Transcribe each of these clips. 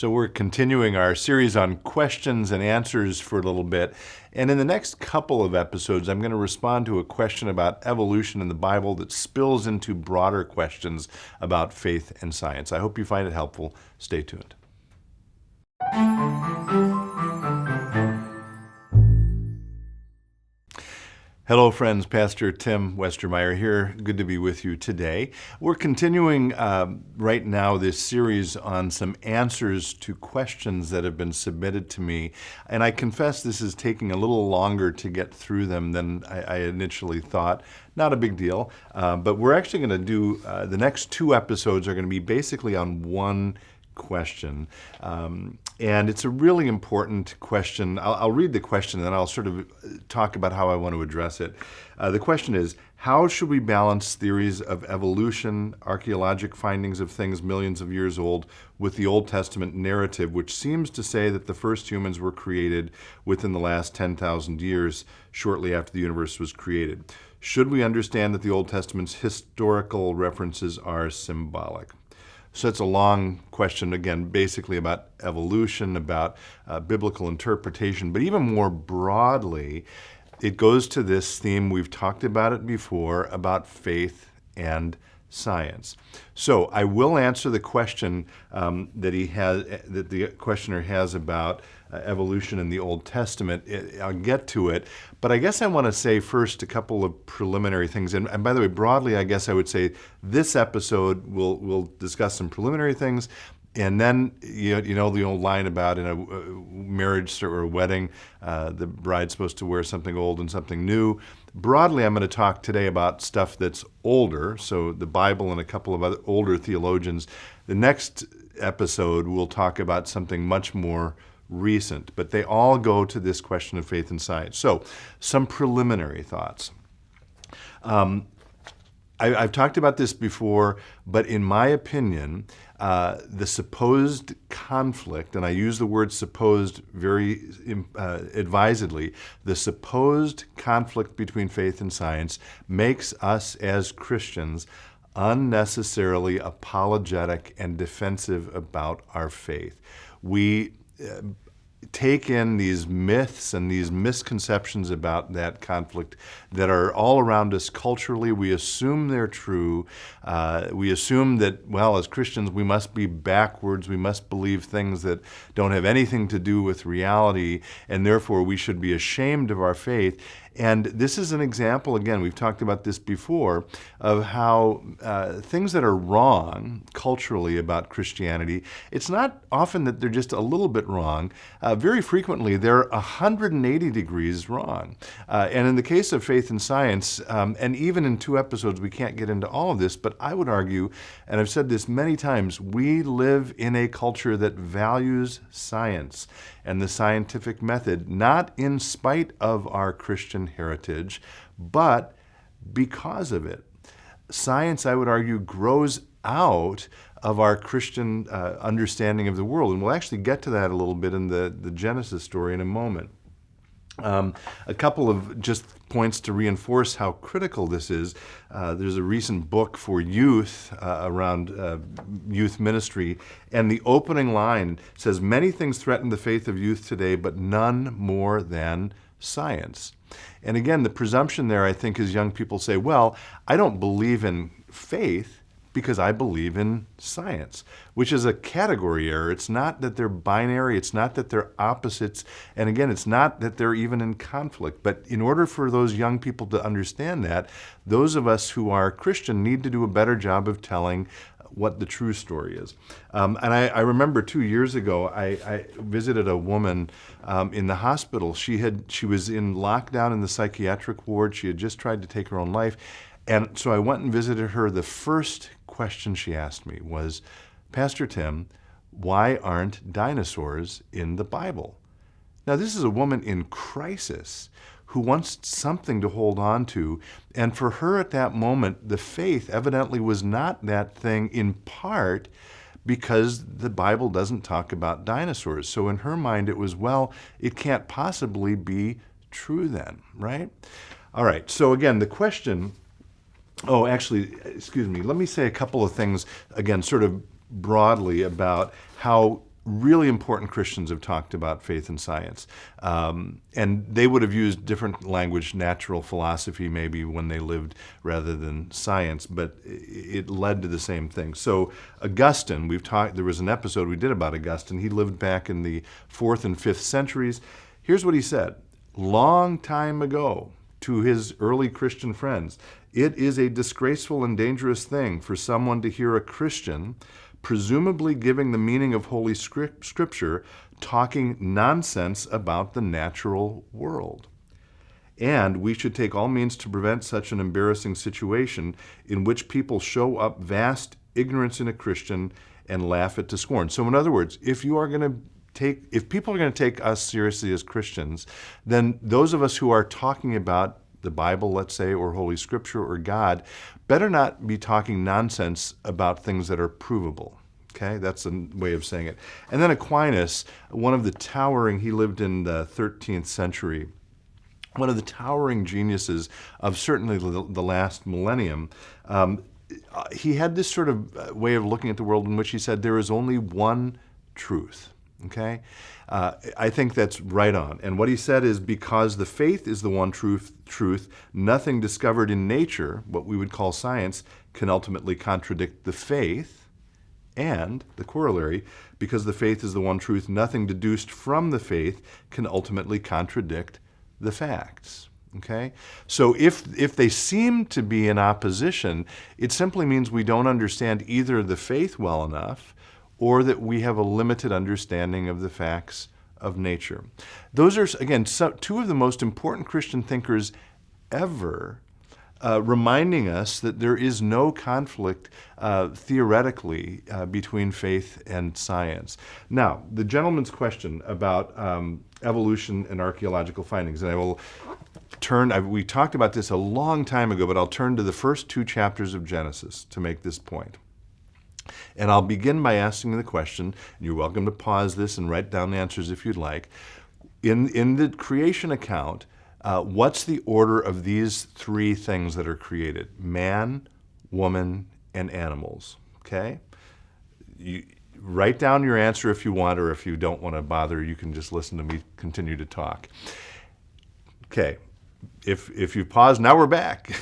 So we're continuing our series on questions and answers for a little bit. And in the next couple of episodes, I'm going to respond to a question about evolution in the Bible that spills into broader questions about faith and science. I hope you find it helpful. Stay tuned. Hello, friends. Pastor Tim Westermeyer here. Good to be with you today. We're continuing right now this series on some answers to questions that have been submitted to me. And I confess this is taking a little longer to get through them than I initially thought. Not a big deal. But we're actually going to do, the next two episodes are going to be basically on one question. And it's a really important question. I'll read the question and then I'll sort of talk about how I want to address it. The question is, how should we balance theories of evolution, archaeologic findings of things millions of years old, with the Old Testament narrative, which seems to say that the first humans were created within the last 10,000 years, shortly after the universe was created? Should we understand that the Old Testament's historical references are symbolic? So it's a long question, again, basically about evolution, about biblical interpretation, but even more broadly, it goes to this theme, we've talked about it before, about faith and science. So I will answer the question that the questioner has about evolution in the Old Testament. I'll get to it, but I guess I want to say first a couple of preliminary things. And by the way, broadly, I guess I would say this episode we'll discuss some preliminary things, and then you know the old line about in a marriage or a wedding, the bride's supposed to wear something old and something new. Broadly, I'm going to talk today about stuff that's older, so the Bible and a couple of other older theologians. The next episode, we'll talk about something much more recent, but they all go to this question of faith and science. So, some preliminary thoughts. I've talked about this before, but in my opinion, the supposed conflict, and I use the word supposed very advisedly, the supposed conflict between faith and science makes us as Christians unnecessarily apologetic and defensive about our faith. We take in these myths and these misconceptions about that conflict that are all around us culturally. We assume they're true. We assume that, well, as Christians, we must be backwards. We must believe things that don't have anything to do with reality, and therefore we should be ashamed of our faith. And this is an example, again, we've talked about this before, of how things that are wrong culturally about Christianity, it's not often that they're just a little bit wrong. Very frequently, they're 180 degrees wrong. And in the case of faith and science, and even in two episodes, we can't get into all of this, but I would argue, and I've said this many times, we live in a culture that values science and the scientific method, not in spite of our Christian heritage, but because of it. Science, I would argue, grows out of our Christian understanding of the world, and we'll actually get to that a little bit in the Genesis story in a moment. A couple of just points to reinforce how critical this is. There's a recent book for youth around youth ministry, and the opening line says, "Many things threaten the faith of youth today, but none more than science." And again, the presumption there, I think, is young people say, well, I don't believe in faith because I believe in science, which is a category error. It's not that they're binary. It's not that they're opposites. And again, it's not that they're even in conflict. But in order for those young people to understand that, those of us who are Christian need to do a better job of telling what the true story is. And I remember 2 years ago, I visited a woman in the hospital. She was in lockdown in the psychiatric ward. She had just tried to take her own life. And so I went and visited her. The first question she asked me was, "Pastor Tim, why aren't dinosaurs in the Bible?" Now, this is a woman in crisis who wants something to hold on to. And for her at that moment, the faith evidently was not that thing, in part because the Bible doesn't talk about dinosaurs. So in her mind, it was, well, it can't possibly be true then, right? All right, so again, the question, let me say a couple of things, again, sort of broadly about how really important Christians have talked about faith and science. And they would have used different language, natural philosophy maybe, when they lived rather than science, but it led to the same thing. So Augustine, there was an episode we did about Augustine. He lived back in the 4th and 5th centuries. Here's what he said, long time ago, to his early Christian friends: "It is a disgraceful and dangerous thing for someone to hear a Christian, presumably giving the meaning of Holy Scripture, talking nonsense about the natural world. And we should take all means to prevent such an embarrassing situation in which people show up vast ignorance in a Christian and laugh it to scorn." So in other words, if people are going to take us seriously as Christians, then those of us who are talking about the Bible, let's say, or Holy Scripture or God, better not be talking nonsense about things that are provable. Okay, that's a way of saying it. And then Aquinas, he lived in the 13th century, one of the towering geniuses of certainly the last millennium. He had this sort of way of looking at the world in which he said there is only one truth. Okay? I think that's right on. And what he said is, because the faith is the one truth, nothing discovered in nature, what we would call science, can ultimately contradict the faith. And the corollary, because the faith is the one truth, nothing deduced from the faith can ultimately contradict the facts. Okay? So if they seem to be in opposition, it simply means we don't understand either the faith well enough, or that we have a limited understanding of the facts of nature. Those are, again, two of the most important Christian thinkers ever, reminding us that there is no conflict theoretically between faith and science. Now, the gentleman's question about evolution and archaeological findings, and I will we talked about this a long time ago, but I'll turn to the first 2 chapters of Genesis to make this point. And I'll begin by asking the question, and you're welcome to pause this and write down the answers if you'd like. In the creation account, what's the order of these 3 things that are created? Man, woman, and animals. Okay? You write down your answer if you want, or if you don't want to bother, you can just listen to me continue to talk. Okay. If you pause, now we're back.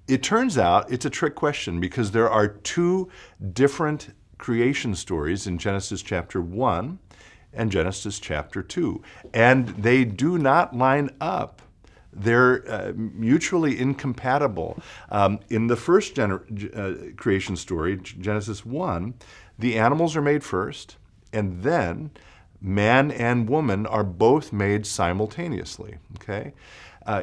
It turns out it's a trick question, because there are 2 different creation stories in Genesis chapter 1 and Genesis chapter 2. And they do not line up. They're mutually incompatible. In the first creation story, Genesis 1, the animals are made first, and then man and woman are both made simultaneously. Okay?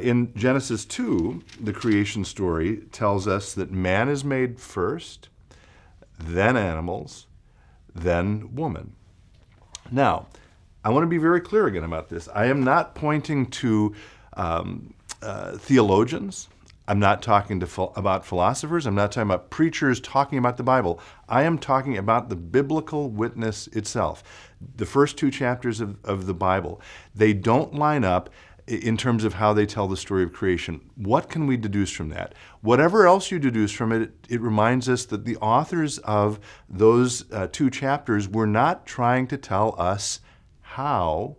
In Genesis 2, the creation story tells us that man is made first, then animals, then woman. Now, I want to be very clear again about this. I am not pointing to theologians. I'm not talking about philosophers. I'm not talking about preachers talking about the Bible. I am talking about the biblical witness itself. The first 2 chapters of the Bible, they don't line up in terms of how they tell the story of creation. What can we deduce from that? Whatever else you deduce from it, it reminds us that the authors of those 2 chapters were not trying to tell us how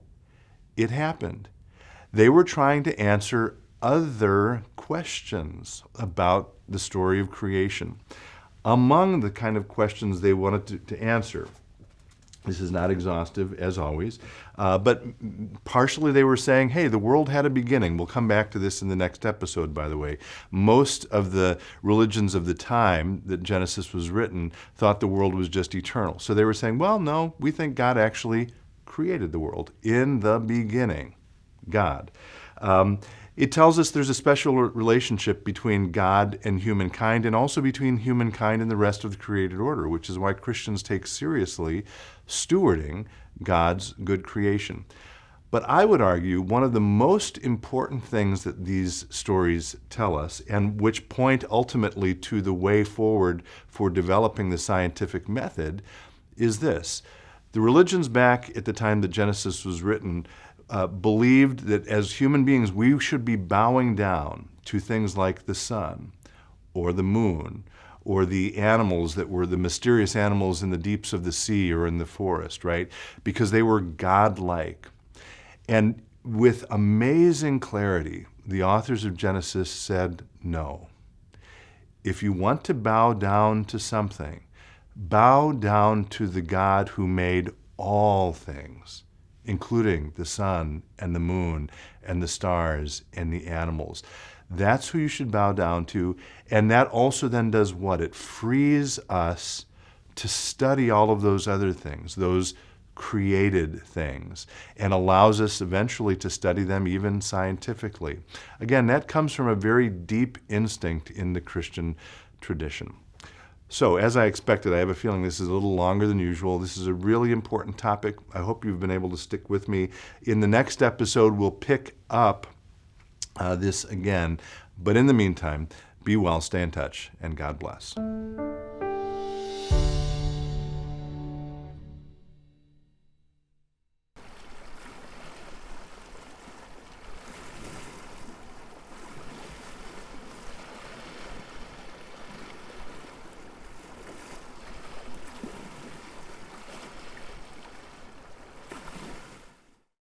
it happened. They were trying to answer other questions about the story of creation. Among the kind of questions they wanted to answer, this is not exhaustive, as always, but partially they were saying, hey, the world had a beginning. We'll come back to this in the next episode, by the way. Most of the religions of the time that Genesis was written thought the world was just eternal. So they were saying, well, no, we think God actually created the world. In the beginning, God. It tells us there's a special relationship between God and humankind, and also between humankind and the rest of the created order, which is why Christians take seriously stewarding God's good creation. But I would argue one of the most important things that these stories tell us, and which point ultimately to the way forward for developing the scientific method, is this. The religions back at the time that Genesis was written believed that as human beings we should be bowing down to things like the sun or the moon or the animals that were the mysterious animals in the deeps of the sea or in the forest, right? Because they were godlike. And with amazing clarity, the authors of Genesis said, no. If you want to bow down to something, bow down to the God who made all things, including the sun and the moon and the stars and the animals. That's who you should bow down to. And that also then does what? It frees us to study all of those other things, those created things, and allows us eventually to study them even scientifically. Again, that comes from a very deep instinct in the Christian tradition. So, as I expected, I have a feeling this is a little longer than usual. This is a really important topic. I hope you've been able to stick with me. In the next episode, we'll pick up this again. But in the meantime, be well, stay in touch, and God bless.